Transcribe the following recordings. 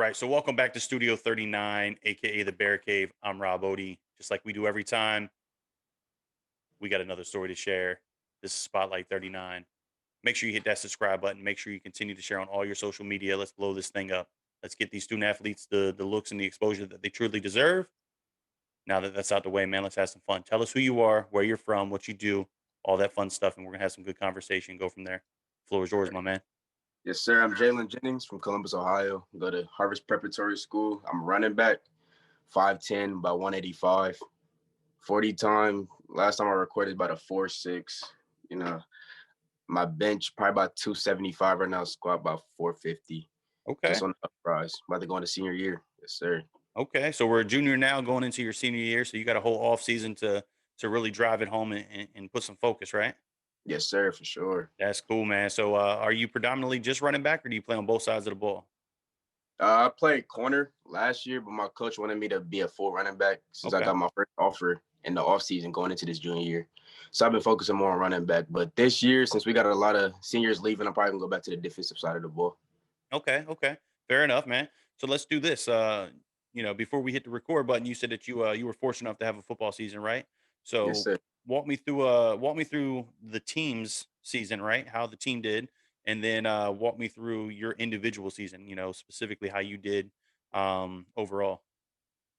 right, so welcome back to Studio 39, aka the Bear Cave. I'm Rob Odie. Just like we do every time, we got another story to share. This is Spotlight 39. Make sure you hit that subscribe button. Make sure you continue to share on all your social media. Let's blow this thing up. Let's get these student athletes the looks and the exposure that they truly deserve. Now that that's out the way, man, let's have some fun. Tell us who you are, where you're from, what you do, all that fun stuff, and we're gonna have some good conversation. Go from there. Floor is yours, my man. Yes, sir. I'm Jaylen Jennings from Columbus, Ohio. Go to Harvest Preparatory School. I'm running back, 5'10", about 185. 40 time. Last time I recorded about a 4'6". You know, my bench probably about 275 right now. Squat about 450. Just Okay. on the uprise. About to go into senior year. Yes, sir. Okay, so we're a junior now, going into your senior year. So you got a whole off season to really drive it home and put some focus, right? Yes, sir, for sure. That's cool, man. So are you predominantly just running back, or do you play on both sides of the ball? I played corner last year, but my coach wanted me to be a full running back since I Okay, got my first offer in the offseason going into this junior year. So I've been focusing more on running back. But this year, since we got a lot of seniors leaving, I'm probably gonna go back to the defensive side of the ball. okay, fair enough, man. So let's do this. Before we hit the record button, you said that you were fortunate enough to have a football season, right? Yes, So sir. walk me through the team's season, right? How the team did, and then walk me through your individual season. Specifically how you did overall.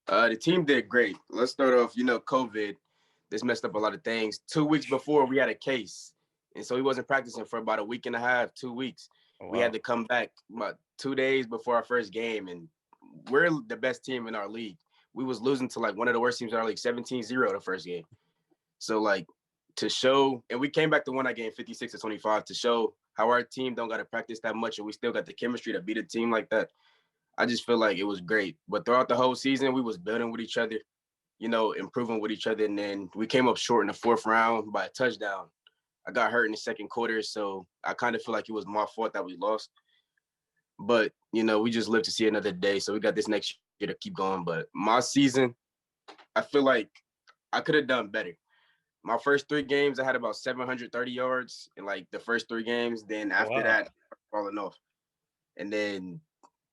The team did great. Let's start off, COVID. This messed up a lot of things. 2 weeks before, we had a case. And so he wasn't practicing for about a week and a half, 2 weeks. Oh We had wow. to come back about 2 days before our first game. And we're the best team in our league. We was losing to like one of the worst teams in our league, 17-0 the first game. So like to show, and we came back to win that game 56-25 to show how our team don't got to practice that much and we still got the chemistry to beat a team like that. I just feel like it was great. But throughout the whole season, we was building with each other, improving with each other. And then we came up short in the fourth round by a touchdown. I got hurt in the second quarter, so I kind of feel like it was my fault that we lost. But, we just live to see another day. So we got this next year to keep going. But my season, I feel like I could have done better. My first three games, I had about 730 yards in like the first three games. Then Oh after wow. that, falling off. And then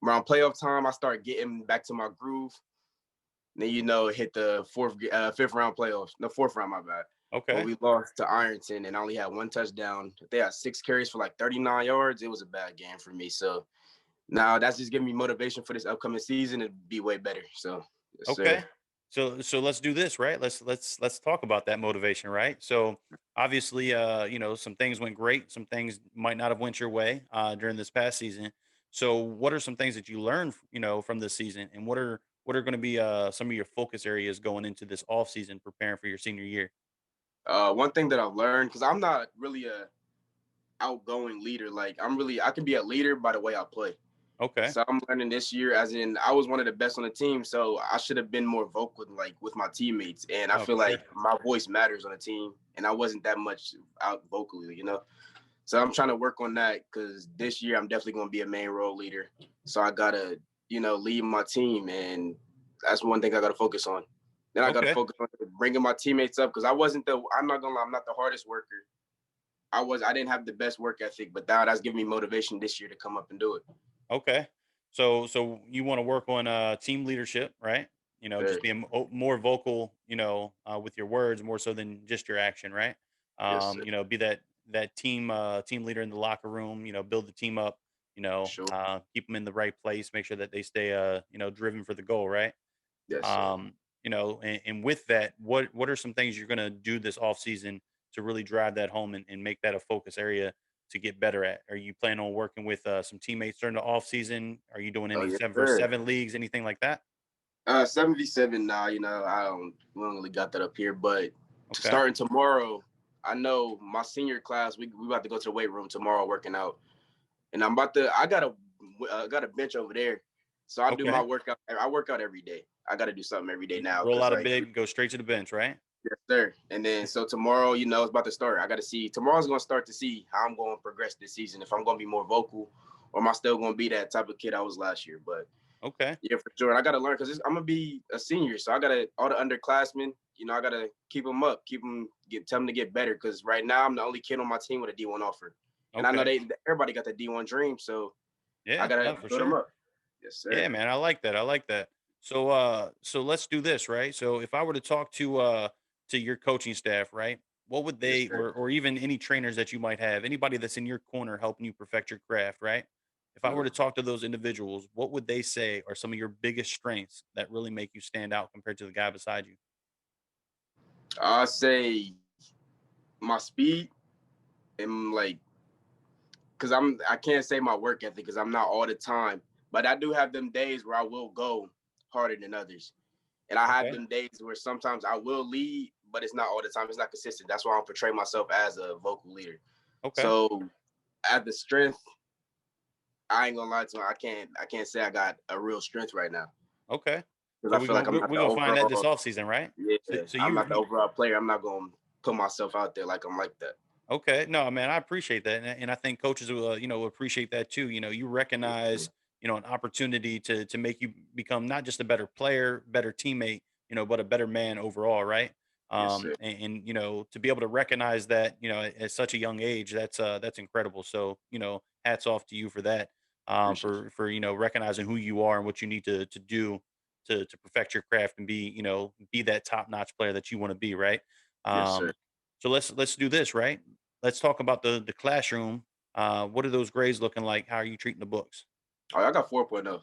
around playoff time, I started getting back to my groove. Then hit the fifth round playoffs. The fourth round, my bad. But Okay. we lost to Ironton and I only had one touchdown. They had 6 carries for like 39 yards. It was a bad game for me. So now that's just giving me motivation for this upcoming season to be way better. So yes, sir. Okay. So let's do this, right? Let's talk about that motivation, right? So obviously, some things went great, some things might not have went your way during this past season. So what are some things that you learned, from this season, and what are going to be some of your focus areas going into this off season, preparing for your senior year? One thing that I've learned, because I'm not really a outgoing leader. Like I can be a leader by the way I play. Okay. So I'm learning this year, as in I was one of the best on the team, so I should have been more vocal, like with my teammates. And I Oh, feel for sure. like my voice matters on the team, and I wasn't that much out vocally. So I'm trying to work on that because this year I'm definitely going to be a main role leader. So I gotta, lead my team, and that's one thing I got to focus on. Then I got to Okay. focus on bringing my teammates up because I wasn't the. I'm not gonna lie, I'm not the hardest worker. I didn't have the best work ethic, but that's giving me motivation this year to come up and do it. Okay. So you want to work on team leadership, right? Sure. Just being more vocal, with your words more so than just your action, right? Yes, sir. Be that team leader in the locker room. Build the team up. Sure. Keep them in the right place. Make sure that they stay, driven for the goal, right? Yes, sir. And with that, what are some things you're gonna do this off season to really drive that home and make that a focus area to get better at? Are you planning on working with some teammates during the off season? Are you doing Oh, any yes, 7 versus sir. 7 leagues, anything like that? 7v7 now, we don't really got that up here, but Okay. starting tomorrow, I know my senior class, we about to go to the weight room tomorrow working out. And I got a bench over there. So I do my Okay. workout. I work out every day. I got to do something every day You now roll because out of like bed, go straight to the bench, right? yes, sir. And then so tomorrow, it's about to start. I got to see tomorrow's going to start to see how I'm going to progress this season. If I'm going to be more vocal, or am I still going to be that type of kid I was last year? But Okay. yeah, for sure. And I got to learn because I'm gonna be a senior, so I got to all the underclassmen. I got to keep them up, tell them to get better. Because right now I'm the only kid on my team with a D1 offer, and I know Okay. everybody got the D1 dream, so I Yeah. got to No, for build them sure. up. Yes, Yeah, sir. man, I like that. I like that. So so let's do this, right? So if I were to talk to your coaching staff, right? What would Yes, they sir. or even any trainers that you might have, anybody that's in your corner helping you perfect your craft, right? If I were to Mhm. talk to those individuals, what would they say are some of your biggest strengths that really make you stand out compared to the guy beside you? I'll say my speed and like, cause I can't say my work ethic because I'm not all the time, but I do have them days where I will go harder than others. And I have Okay. them days where sometimes I will lead, but it's not all the time. It's not consistent. That's why I portray myself as a vocal leader. Okay. So at the strength, I ain't gonna lie to you. I can't say I got a real strength right now Okay. because So I feel like I'm not we're the gonna find that this overall. off season, right? Yeah, So I'm not the you overall player. I'm not gonna put myself out there like I'm like that. Okay, no, man, I appreciate that, and I think coaches will, appreciate that too. You recognize, an opportunity to make you become not just a better player, better teammate, but a better man overall, right? Yes, sir. And to be able to recognize that, at such a young age, that's incredible. So, hats off to you for that, Appreciate you. for recognizing who you are and what you need to do to perfect your craft and be that top notch player that you want to be, right? Yes, sir. Um, so let's do this, right? Let's talk about the classroom. What are those grades looking like? How are you treating the books? Oh, I got 4.0.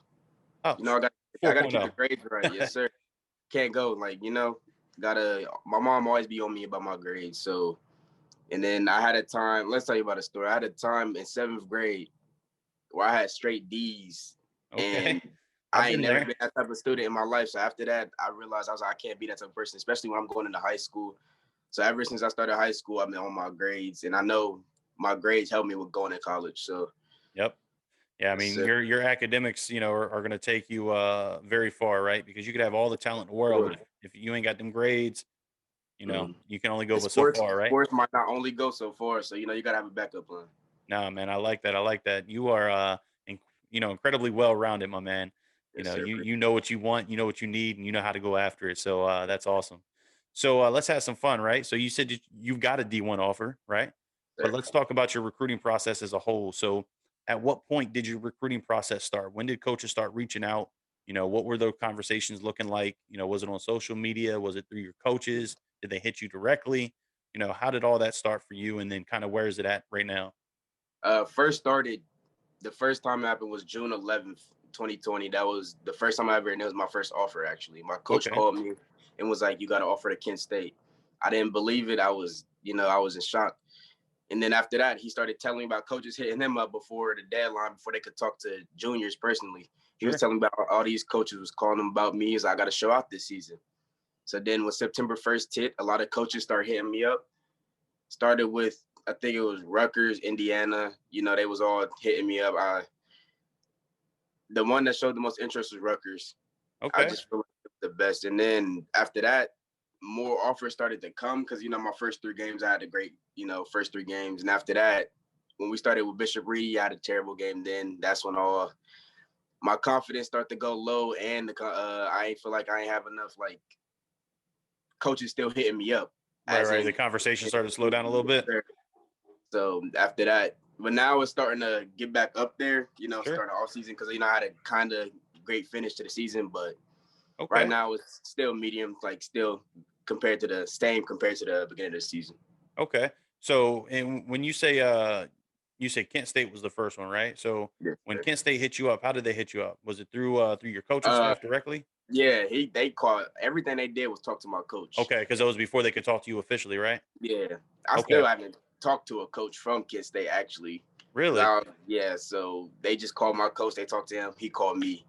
Oh, You know, I got to keep the 4.0. grades right. Yes, sir. Can't go like gotta. My mom always be on me about my grades. So, and then I had a time. Let's tell you about a story. I had a time in seventh grade where I had straight D's, and Okay. I've I ain't been never there. been that type of student in my life. So after that, I realized I was like, I can't be that type of person, especially when I'm going into high school. So ever since I started high school, I've been on my grades, and I know my grades helped me with going to college. So Yep. Yeah, I yes, mean, sir. your academics, are going to take you very far, right? Because you could have all the talent in the world, but Sure. if you ain't got them grades, Mhm. you can only go And but so sports far, right? sports might not only go so far, so you gotta have a backup plan. No, man, I like that. I like that. You are, incredibly well rounded, my man. Yes, sir. You know what you want, you know what you need, and you know how to go after it. So that's awesome. So let's have some fun, right? So you said you've got a D1 offer, right? But Sir. let's talk about your recruiting process as a whole. So at what point did your recruiting process start? When did coaches start reaching out? What were those conversations looking like? Was it on social media? Was it through your coaches? Did they hit you directly? How did all that start for you? And then kind of where is it at right now? First started the first time it happened was June 11th, 2020. That was the first time I ever, and it was my first offer actually. My coach Okay, called me and was like, "You got to offer to Kent State." I didn't believe it. I was in shock. And then after that, he started telling me about coaches hitting him up before the deadline, before they could talk to juniors personally. He was sure. telling me about all these coaches was calling him about me. As I got to show out this season. So then when September 1st hit, a lot of coaches started hitting me up. Started with, I think it was Rutgers, Indiana. They was all hitting me up. The one that showed the most interest was Rutgers. I Okay. just feel like it was the best. And then after that, more offers started to come because my first three games I had a great first three games, and after that, when we started with Bishop Reed, I had a terrible game. Then that's when all my confidence started to go low, and I ain't feel like I ain't have enough like coaches still hitting me up, Right, as right. The in. conversation started to slow down a little bit. So after that, but now it's starting to get back up there, Sure. starting off season because I had a kind of great finish to the season, but right Okay. now it's still medium, like still compared to the beginning of the season. Okay. So, and when you say Kent State was the first one, right? So Yes, when sir. Kent State hit you up, how did they hit you up? Was it through your coaching Uh, staff directly? yeah, they called everything they did was talk to my coach. Okay, because that was before they could talk to you officially, right? Yeah, I Okay. still haven't talked to a coach from Kent State actually. Really? Yeah, so they just called my coach. They talked to him. He called me.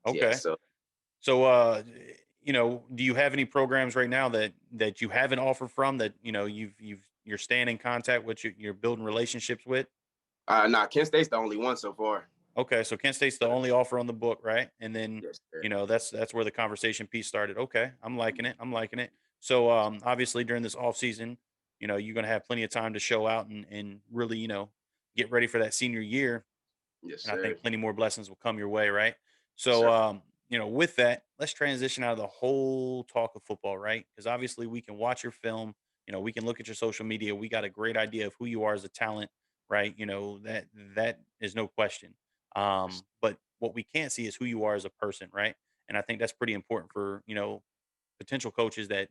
Yeah, Okay. so So, do you have any programs right now that you have an offer from that you're staying in contact with, you're building relationships with? nah, Kent State's the only one so far. Okay, so Kent State's the only offer on the book, right? And then, Yes, sir. that's where the conversation piece started. Okay, I'm liking it. I'm liking it. So, obviously during this off season, you're gonna have plenty of time to show out and really, get ready for that senior year. Yes, And I sir. think plenty more blessings will come your way, right? Yes, So, sir. with that, let's transition out of the whole talk of football, right? Because obviously we can watch your film, we can look at your social media. We got a great idea of who you are as a talent, right? That is no question. But what we can't see is who you are as a person, right? And I think that's pretty important for, potential coaches that,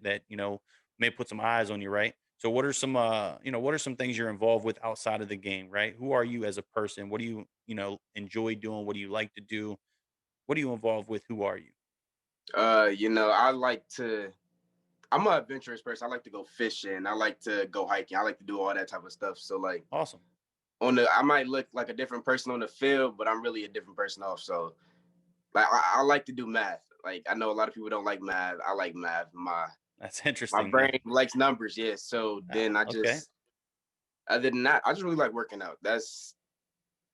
may put some eyes on you, right? So what are some what are some things you're involved with outside of the game, right? Who are you as a person? What do you, enjoy doing? What do you like to do? What are you involved with? Who are you? I like to. I'm an adventurous person. I like to go fishing. I like to go hiking. I like to do all that type of stuff. So like Awesome. I might look like a different person on the field, but I'm really a different person off. So like I like to do math. Like I know a lot of people don't like math. I like math. That's My interesting. Yeah. brain likes numbers. Yeah. So then I Okay. just other than that, I just really like working out. That's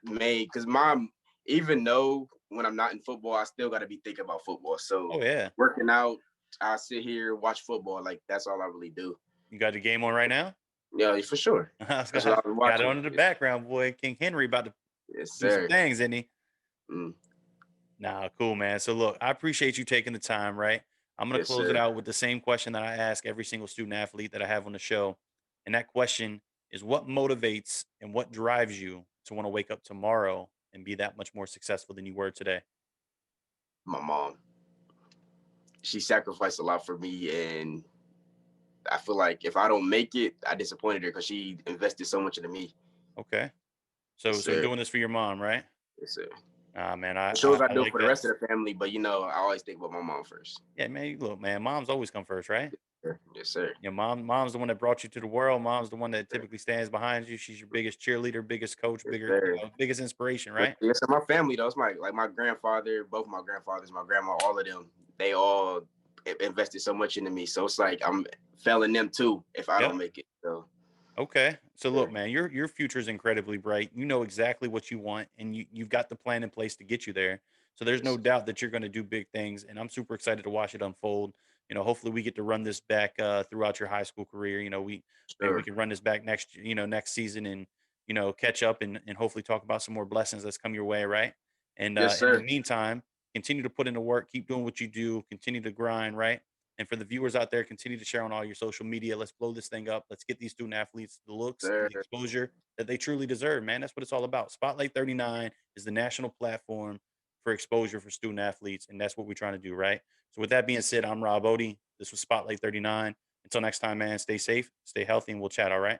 made because mom, even though when I'm not in football, I still got to be thinking about football. So Oh yeah. working out, I sit here watch football. Like that's all I really do. You got the game on right now? Yeah, for sure. That's what I was Got it watching. on in the background, boy. King Henry about to Yes, do some sir. things, isn't he? Mm, Nah, cool, man. So look, I appreciate you taking the time, right? I'm gonna yes, close it sir. out with the same question that I ask every single student athlete that I have on the show. And that question is what motivates and what drives you to want to wake up tomorrow and be that much more successful than you were today? My mom, she sacrificed a lot for me, and I feel like if I don't make it, I disappointed her because she invested so much into me. Okay. Yes, So sir. doing this for your mom, right? Yes, sir. Ah, man, It shows I I do it like for the that. rest of the family, but I always think about my mom first. Yeah, man. Look, man, moms always come first, right? Sure. Yes, sir. Mom's the one that brought you to the world. Mom's the one that Sir. typically stands behind you. She's your biggest cheerleader, biggest coach, Yes, bigger, sir. biggest inspiration, But right? yes, sir, my family though, it's my grandfather, both my grandfathers, my grandma, all of them, they all invested so much into me. So it's like I'm failing them too if I don't Yep. make it. So Okay. So look, sure. man, your future is incredibly bright. You know exactly what you want, and you've got the plan in place to get you there. So there's no Yes, doubt that you're going to do big things, and I'm super excited to watch it unfold. Hopefully we get to run this back throughout your high school career. We maybe we sure. can run this back next season, and catch up and hopefully talk about some more blessings that's come your way, right? And Yes, in the sir. meantime, continue to put in the work, keep doing what you do, continue to grind, right? And for the viewers out there, continue to share on all your social media. Let's blow this thing up. Let's get these student athletes the looks and Sir. the exposure that they truly deserve, man. That's what it's all about. Spotlight 39 is the national platform for exposure for student athletes, and that's what we're trying to do, right? So, with that being said, I'm Rob Odie. This was Spotlight 39. Until next time, man, stay safe, stay healthy, and we'll chat, all right?